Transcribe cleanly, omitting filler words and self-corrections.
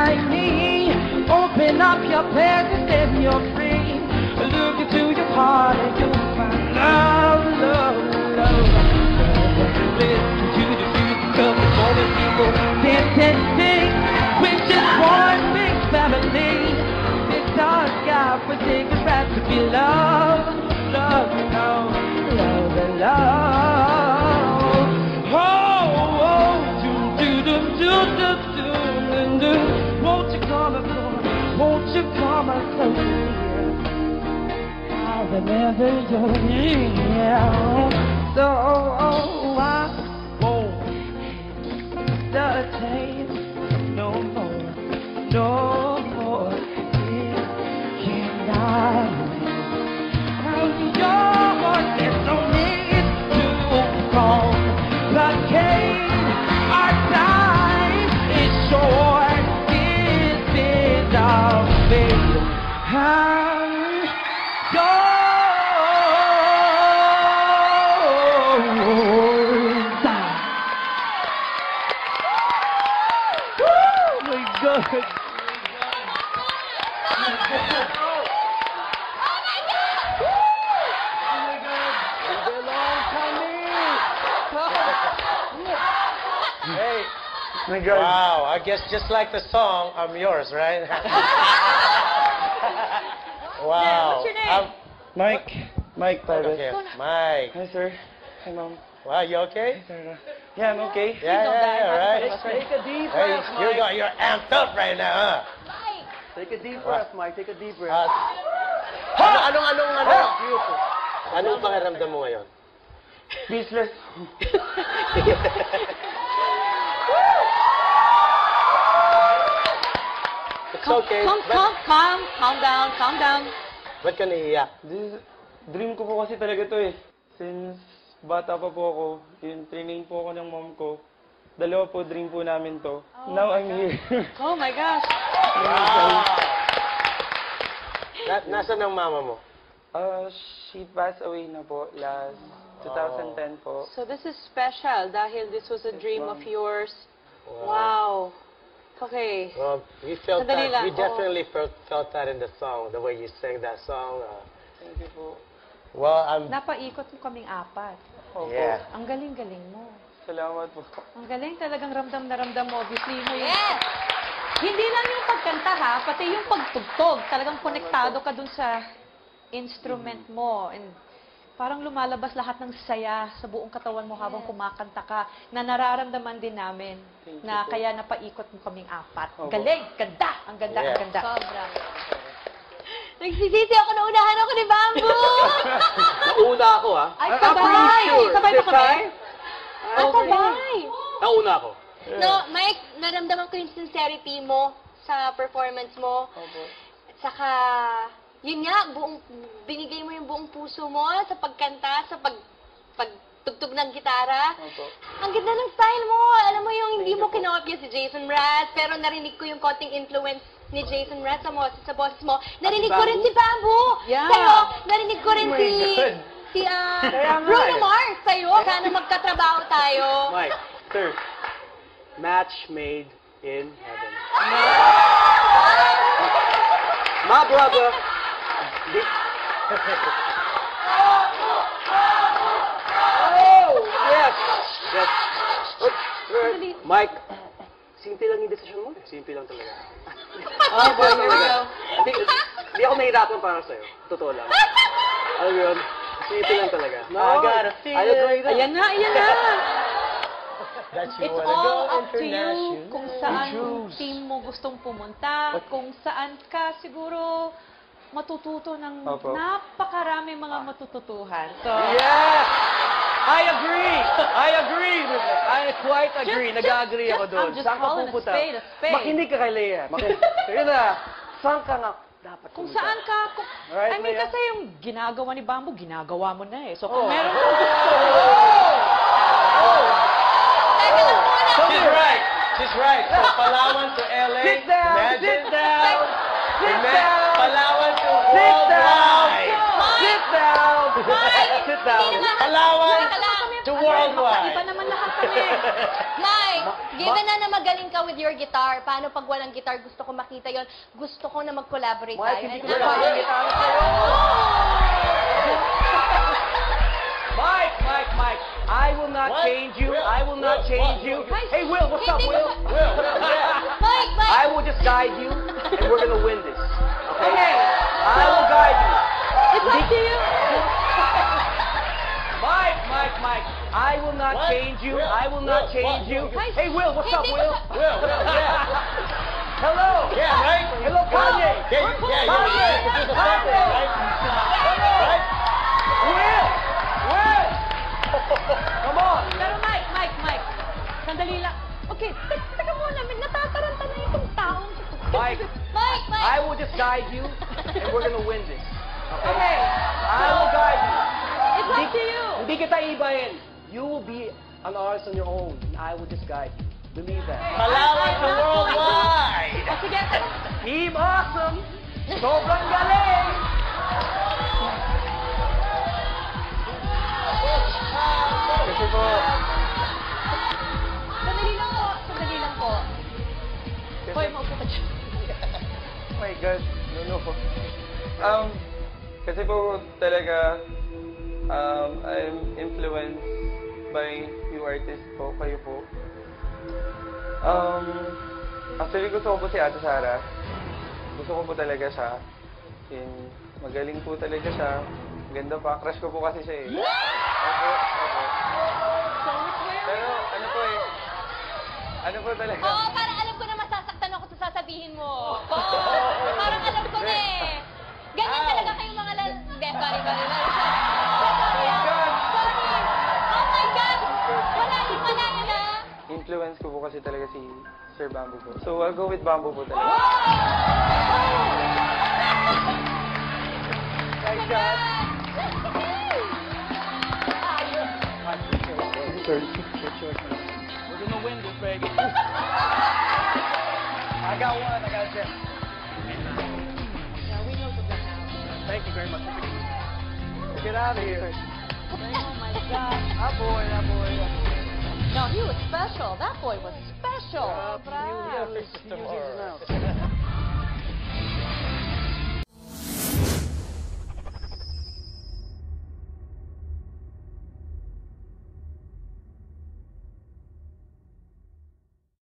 like me. Open up your presence and you're free. Look into your heart and you'll find love, love, love. Listen to the music of the morning people dancing with just one big family. This our God forsaken right to be loved, love, love, love, and love. Oh, do. Won't you come close? Won't you come close? I remember your name, so I won't hesitate no more, no more. Can I? Yours, there's no need to call. Blockade, our time is short. This is our fate. Wow, I guess just like the song, I'm yours, right? Wow. What's your name? Mike. Mike Tavis. Okay, Mike. Hi, sir. Hi, Mom. Wow, you okay? Yeah, I'm okay. Yeah, right? Take a deep Hey, breath, Mike. you're amped up right now, Take a deep breath, Mike. Take a deep breath. huh? Anong pakiramdam mo ngayon? Speechless. It's okay. Calm down. Ba't ka naiiyak? Dream ko po kasi talaga to eh. Since bata pa po ako, yun, training po ako ng mom ko. Dalawa po, dream po namin to. Now I'm here. Oh my gosh. Wow. Nasaan ang mama mo? She passed away na po last 2010 po. So this is special dahil this was a dream of yours. Wow. Okay. Well, we felt Sandali that. lang, We definitely felt that in the song, the way you sang that song. Thank you po. Well, I'm. Napaikot mo kaming apat. Opo. Yeah. Ang galing-galing mo. Salamat po. Ang galing talagang ramdam na ramdam mo. Obviously mo yun. Yes! Hindi lang yung pagkanta ha, pati yung pagtugtog. Talagang konektado ka dun sa instrument mo. And parang lumalabas lahat ng saya sa buong katawan mo habang kumakanta ka na nararamdaman din namin na kaya napaikot mo kaming apat. Galing! Ganda! Ang ganda, Yeah. ang ganda. Sobra. Nagsisisi ako, naunahan ako ni Bamboo! Nauna ako, ha? Ay, sabay! Sabay ba kami? Sabay! Nauna ako. No, Mike, naramdaman ko yung sincerity mo sa performance mo. Opo. At saka, yun nga, binigay mo yung buong puso mo sa pagkanta, sa pagtugtog ng gitara. Opo. Ang ganda ng style mo. Alam mo yung hindi mo kinopya si Jason Mraz, pero narinig ko yung konting influence ni Jason Mraz sa boses mo. Narinig ko rin si Bamboo. Yeah. Sa'yo, narinig ko rin si Kaya nga Bruno eh. Mars sa'yo. Sana magkatrabaho tayo. Mike, sir. Match made in heaven. My brother. Oh, yes. Yes. Mike, simple lang yung decision mo. Simple lang talaga. Oh, boy, here we go. Hindi ako nahirapan para sa'yo. Totoo lang. Alam mo yun? Simple lang talaga. No, I got a feeling. I agree that. Ayan na, ayan na. That you It's wanna all go up to you international. kung saan team mo gustong pumunta, kung saan ka siguro matututo ng Opo. napakarami mga matututuhan. So, Yeah! I agree! I quite agree. Nag-agree ako doon. I'm just Saan ka calling a pupunta? spade a spade. Makinig ka kay Leia. Kaya na, saan ka nga dapat kung pumunta? saan ka, Right, I mean, Leia? kasi yung ginagawa ni Bamboo, ginagawa mo na eh. So, Oh. kung meron kang She's right. So Palawan to LA. Sit down! Imagine. Sit down! Sit down! Palawan to Sit down! worldwide! Sit down! Sit down! Palawan to Iba worldwide! naman lahat kami. Mike, given na magaling ka with your guitar, paano pag walang guitar, gusto ko makita yon. Gusto ko na mag-collaborate Mike, tayo. hindi And ko I'm na ready. gitara sa'yo. Mike, I will not What? change you. Will, I will not Will, change what? you. Will. Hey, Will, what's up, Hindi Will? ko- Will, Mike, I will just guide you, and we're gonna win this. Okay? Okay. I will guide you. It's up to you. Mike, I will not What? change you. Will, I will not Will, change what? you. Will. Hey, Will, what's up, Hindi Will? ko- Will, Hello. yeah, right? Hello, Kanye. Yeah, you produce a something, right? Right? Will. Come on. Pero Mike. Sandali lang. Okay, teka muna. Natataranta na itong taong. Mike, Mike, I will just guide you, and we're gonna win this. Okay. I will guide you. It's up to you. Hindi kita ibahin. You will be an artist on your own, and I will just guide you. Believe that. Palawan to worldwide! O sige, Team Awesome. Sobrang galing. Kasi po, sandali lang po. Hoy, maupo ka dyan. oh my God, no. Kasi po talaga, I'm influenced by few artists po, kayo po. Actually, gusto ko po si Ate Sara. Gusto ko po talaga siya. Magaling po talaga siya. Ganda pa. Crush ko po kasi siya eh. Opo. Pero ano po talaga? Oo, parang alam ko na masasaktan ako sa sasabihin mo. Oo, parang alam ko na eh. Ganyan talaga kayong mga Hindi, sorry. Sorry. Oh my God! Wala yun ah. Influence ko po kasi talaga si Sir Bamboo po. So, I'll go with Bamboo po talaga. Nice job. Sir. We're gonna win this, baby. I got one. I got a chip. Thank you very much. Get out of here. Oh my God. That boy. No, he was special. That boy was special. Tomorrow.